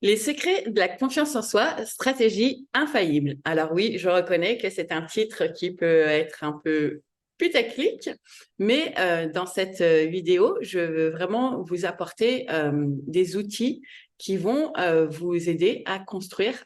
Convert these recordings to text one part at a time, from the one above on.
Les secrets de la confiance en soi, stratégie infaillible. Alors oui, je reconnais que c'est un titre qui peut être un peu putaclic, mais dans cette vidéo, je veux vraiment vous apporter des outils qui vont vous aider à construire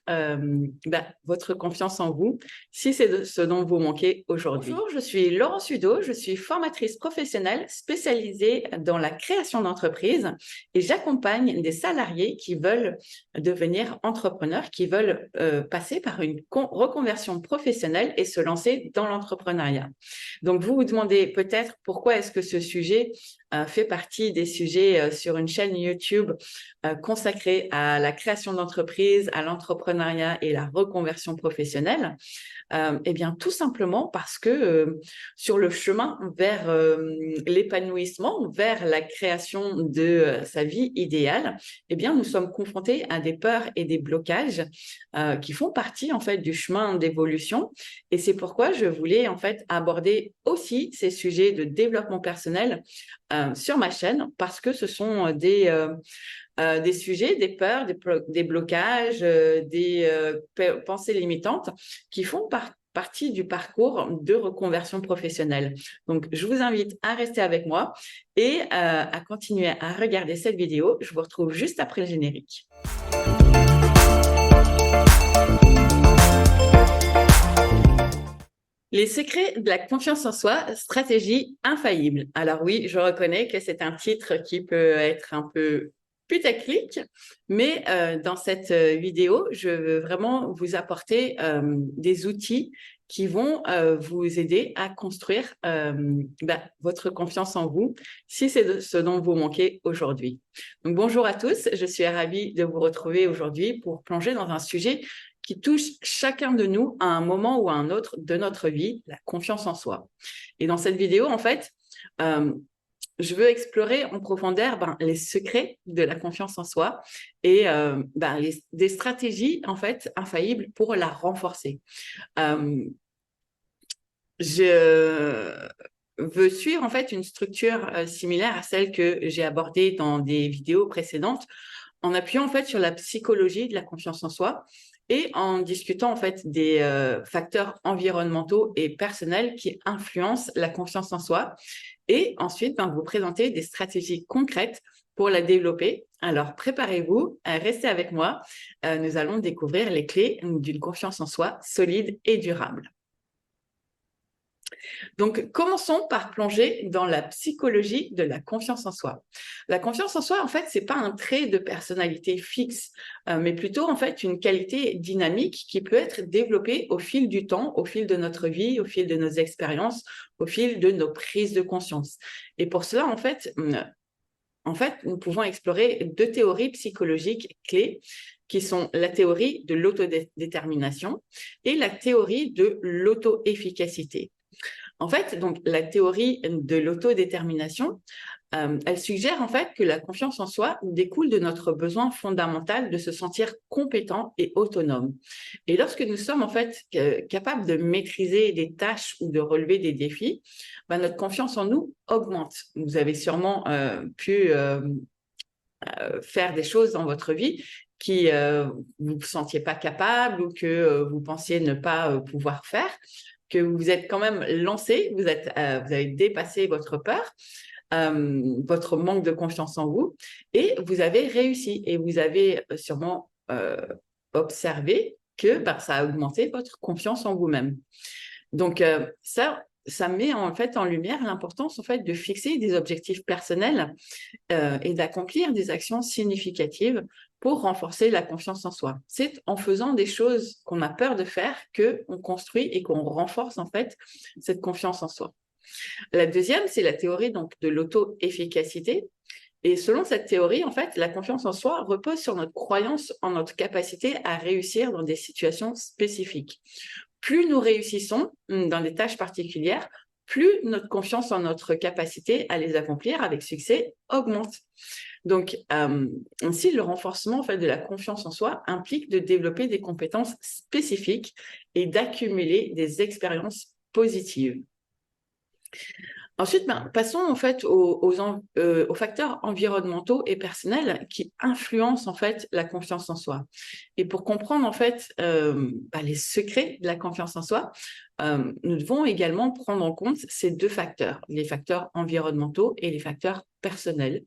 votre confiance en vous, si c'est ce dont vous manquez aujourd'hui. Bonjour, je suis Laurence Hudeau, je suis formatrice professionnelle spécialisée dans la création d'entreprises et j'accompagne des salariés qui veulent devenir entrepreneurs, qui veulent passer par une reconversion professionnelle et se lancer dans l'entrepreneuriat. Donc, vous vous demandez peut-être pourquoi est-ce que ce sujet fait partie des sujets sur une chaîne YouTube consacrée à la création d'entreprises, à l'entrepreneuriat et la reconversion professionnelle. Eh bien, tout simplement parce que sur le chemin vers l'épanouissement, vers la création de sa vie idéale, eh bien, nous sommes confrontés à des peurs et des blocages qui font partie en fait du chemin d'évolution. Et c'est pourquoi je voulais en fait aborder aussi ces sujets de développement personnel sur ma chaîne, parce que ce sont des sujets, des peurs, des blocages, des pensées limitantes qui font partie du parcours de reconversion professionnelle. Donc, je vous invite à rester avec moi et à continuer à regarder cette vidéo. Je vous retrouve juste après le générique. Les secrets de la confiance en soi, stratégie infaillible. Alors oui, je reconnais que c'est un titre qui peut être un peu putaclic, mais dans cette vidéo, je veux vraiment vous apporter des outils qui vont vous aider à construire votre confiance en vous, si c'est ce dont vous manquez aujourd'hui. Donc bonjour à tous, je suis ravie de vous retrouver aujourd'hui pour plonger dans un sujet qui touche chacun de nous à un moment ou à un autre de notre vie, la confiance en soi. Et dans cette vidéo, en fait, je veux explorer en profondeur les secrets de la confiance en soi et des stratégies en fait infaillibles pour la renforcer. Je veux suivre en fait une structure similaire à celle que j'ai abordée dans des vidéos précédentes, en appuyant en fait sur la psychologie de la confiance en soi et en discutant en fait des facteurs environnementaux et personnels qui influencent la confiance en soi. Et ensuite, vous présenter des stratégies concrètes pour la développer. Alors, préparez-vous, restez avec moi. Nous allons découvrir les clés d'une confiance en soi solide et durable. Donc, commençons par plonger dans la psychologie de la confiance en soi. La confiance en soi, en fait, c'est pas un trait de personnalité fixe, mais plutôt, en fait, une qualité dynamique qui peut être développée au fil du temps, au fil de notre vie, au fil de nos expériences, au fil de nos prises de conscience. Et pour cela, en fait, nous pouvons explorer deux théories psychologiques clés qui sont la théorie de l'autodétermination et la théorie de l'auto-efficacité. En fait, donc, la théorie de l'autodétermination, elle suggère en fait que la confiance en soi découle de notre besoin fondamental de se sentir compétent et autonome. Et lorsque nous sommes en fait capables de maîtriser des tâches ou de relever des défis, notre confiance en nous augmente. Vous avez sûrement pu faire des choses dans votre vie qui vous ne sentiez pas capable ou que vous pensiez ne pas pouvoir faire, que vous êtes quand même lancé, vous avez dépassé votre peur, votre manque de confiance en vous, et vous avez réussi. Et vous avez sûrement observé que ça a augmenté votre confiance en vous-même. Donc ça met en fait en lumière l'importance en fait de fixer des objectifs personnels et d'accomplir des actions significatives pour renforcer la confiance en soi. C'est en faisant des choses qu'on a peur de faire qu'on construit et qu'on renforce en fait cette confiance en soi. La deuxième, c'est la théorie donc de l'auto-efficacité. Et selon cette théorie, en fait, la confiance en soi repose sur notre croyance en notre capacité à réussir dans des situations spécifiques. Plus nous réussissons dans des tâches particulières, plus notre confiance en notre capacité à les accomplir avec succès augmente. Donc, ainsi, le renforcement en fait, de la confiance en soi implique de développer des compétences spécifiques et d'accumuler des expériences positives. Ensuite, passons en fait aux facteurs environnementaux et personnels qui influencent en fait la confiance en soi. Et pour comprendre en fait les secrets de la confiance en soi, nous devons également prendre en compte ces deux facteurs, les facteurs environnementaux et les facteurs personnels,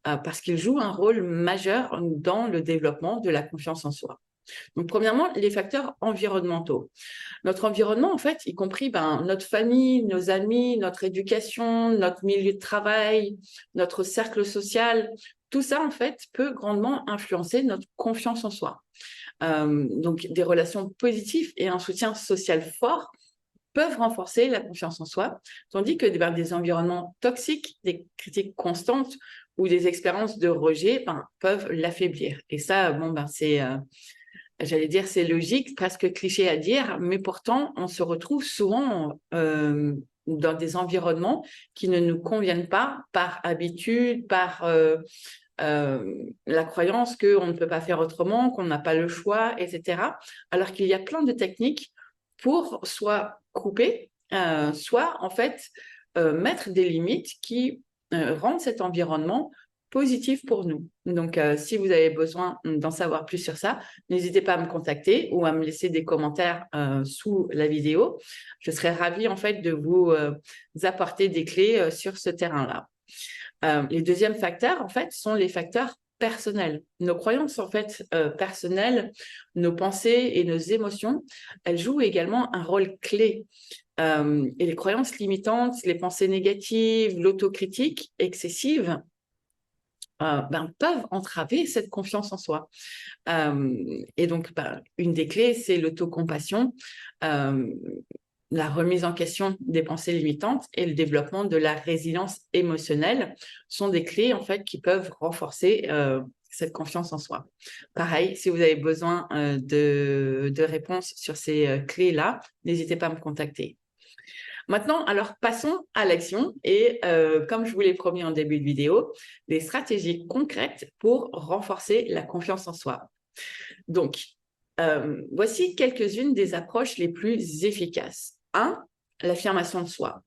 parce qu'ils jouent un rôle majeur dans le développement de la confiance en soi. Donc, premièrement, les facteurs environnementaux. Notre environnement, en fait, y compris notre famille, nos amis, notre éducation, notre milieu de travail, notre cercle social, tout ça, en fait, peut grandement influencer notre confiance en soi. Donc, des relations positives et un soutien social fort peuvent renforcer la confiance en soi, tandis que des environnements toxiques, des critiques constantes ou des expériences de rejet peuvent l'affaiblir. Et ça, c'est j'allais dire, c'est logique, presque cliché à dire, mais pourtant, on se retrouve souvent dans des environnements qui ne nous conviennent pas par habitude, par la croyance qu'on ne peut pas faire autrement, qu'on n'a pas le choix, etc. Alors qu'il y a plein de techniques pour soit couper, soit en fait mettre des limites qui rendent cet environnement positif pour nous. Donc, si vous avez besoin d'en savoir plus sur ça, n'hésitez pas à me contacter ou à me laisser des commentaires sous la vidéo. Je serais ravie en fait de vous apporter des clés sur ce terrain-là. Les deuxièmes facteurs, en fait, sont les facteurs personnels. Nos croyances, en fait, personnelles, nos pensées et nos émotions, elles jouent également un rôle clé. Et les croyances limitantes, les pensées négatives, l'autocritique excessive, peuvent entraver cette confiance en soi. Et donc, une des clés, c'est l'autocompassion, la remise en question des pensées limitantes et le développement de la résilience émotionnelle sont des clés en fait qui peuvent renforcer cette confiance en soi. Pareil, si vous avez besoin de réponses sur ces clés-là, n'hésitez pas à me contacter. Maintenant, alors passons à l'action et comme je vous l'ai promis en début de vidéo, des stratégies concrètes pour renforcer la confiance en soi. Donc, voici quelques-unes des approches les plus efficaces. 1. L'affirmation de soi.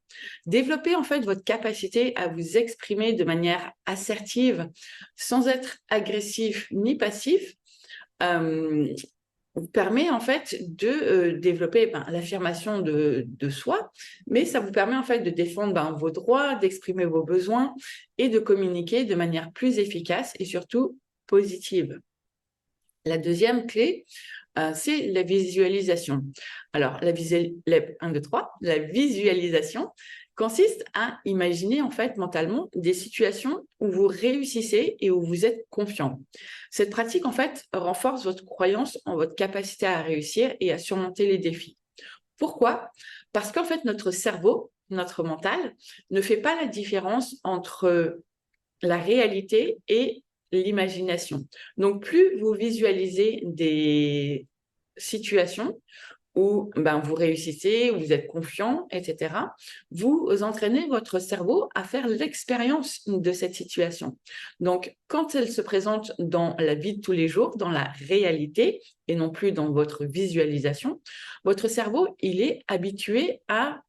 Développez en fait votre capacité à vous exprimer de manière assertive, sans être agressif ni passif, vous permet en fait de développer l'affirmation de soi, mais ça vous permet en fait de défendre vos droits, d'exprimer vos besoins et de communiquer de manière plus efficace et surtout positive. La deuxième clé, c'est la visualisation. Alors, la visualisation consiste à imaginer en fait mentalement des situations où vous réussissez et où vous êtes confiant. Cette pratique en fait renforce votre croyance en votre capacité à réussir et à surmonter les défis. Pourquoi? Parce qu'en fait notre cerveau, notre mental, ne fait pas la différence entre la réalité et l'imagination. Donc, plus vous visualisez des situations où vous réussissez, où vous êtes confiant, etc., vous entraînez votre cerveau à faire l'expérience de cette situation. Donc, quand elle se présente dans la vie de tous les jours, dans la réalité, et non plus dans votre visualisation, votre cerveau, il est habitué à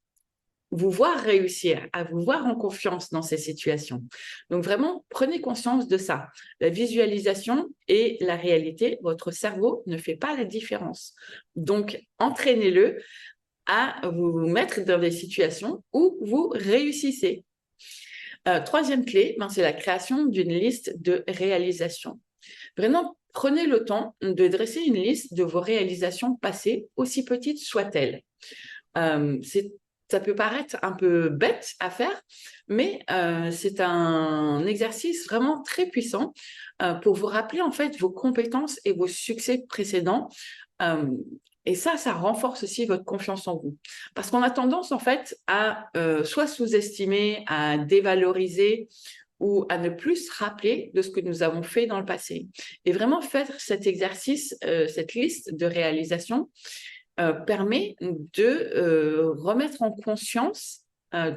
vous voir réussir, à vous voir en confiance dans ces situations. Donc vraiment, prenez conscience de ça. La visualisation et la réalité, votre cerveau ne fait pas la différence. Donc, entraînez-le à vous mettre dans des situations où vous réussissez. Troisième clé, c'est la création d'une liste de réalisations. Vraiment, prenez le temps de dresser une liste de vos réalisations passées, aussi petites soient-elles. Ça peut paraître un peu bête à faire, mais c'est un exercice vraiment très puissant pour vous rappeler en fait vos compétences et vos succès précédents. Et ça renforce aussi votre confiance en vous. Parce qu'on a tendance en fait à soit sous-estimer, à dévaloriser ou à ne plus se rappeler de ce que nous avons fait dans le passé. Et vraiment faire cet exercice, cette liste de réalisations, permet de remettre en conscience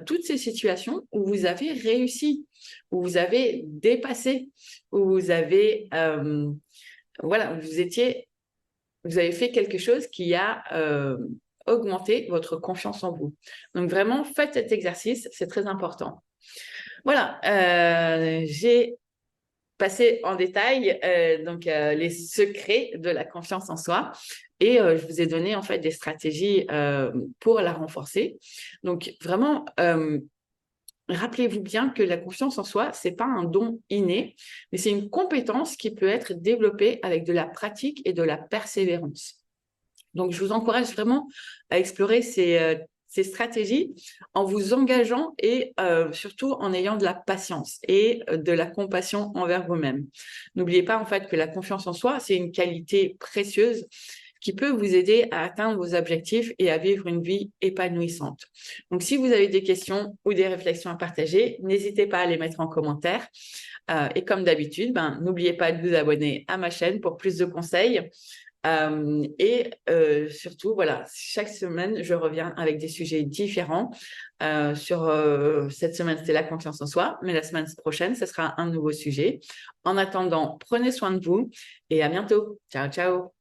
toutes ces situations où vous avez réussi, où vous avez dépassé, où vous avez, vous avez fait quelque chose qui a augmenter votre confiance en vous. Donc vraiment, faites cet exercice, c'est très important. Voilà, j'ai passé en détail les secrets de la confiance en soi et je vous ai donné en fait des stratégies pour la renforcer. Donc vraiment, rappelez-vous bien que la confiance en soi, c'est pas un don inné, mais c'est une compétence qui peut être développée avec de la pratique et de la persévérance. Donc, je vous encourage vraiment à explorer ces stratégies en vous engageant et surtout en ayant de la patience et de la compassion envers vous-même. N'oubliez pas en fait que la confiance en soi, c'est une qualité précieuse qui peut vous aider à atteindre vos objectifs et à vivre une vie épanouissante. Donc, si vous avez des questions ou des réflexions à partager, n'hésitez pas à les mettre en commentaire. Et comme d'habitude, n'oubliez pas de vous abonner à ma chaîne pour plus de conseils. Surtout, voilà, chaque semaine, je reviens avec des sujets différents. Cette semaine, c'était la confiance en soi, mais la semaine prochaine, ce sera un nouveau sujet. En attendant, prenez soin de vous et à bientôt. Ciao, ciao.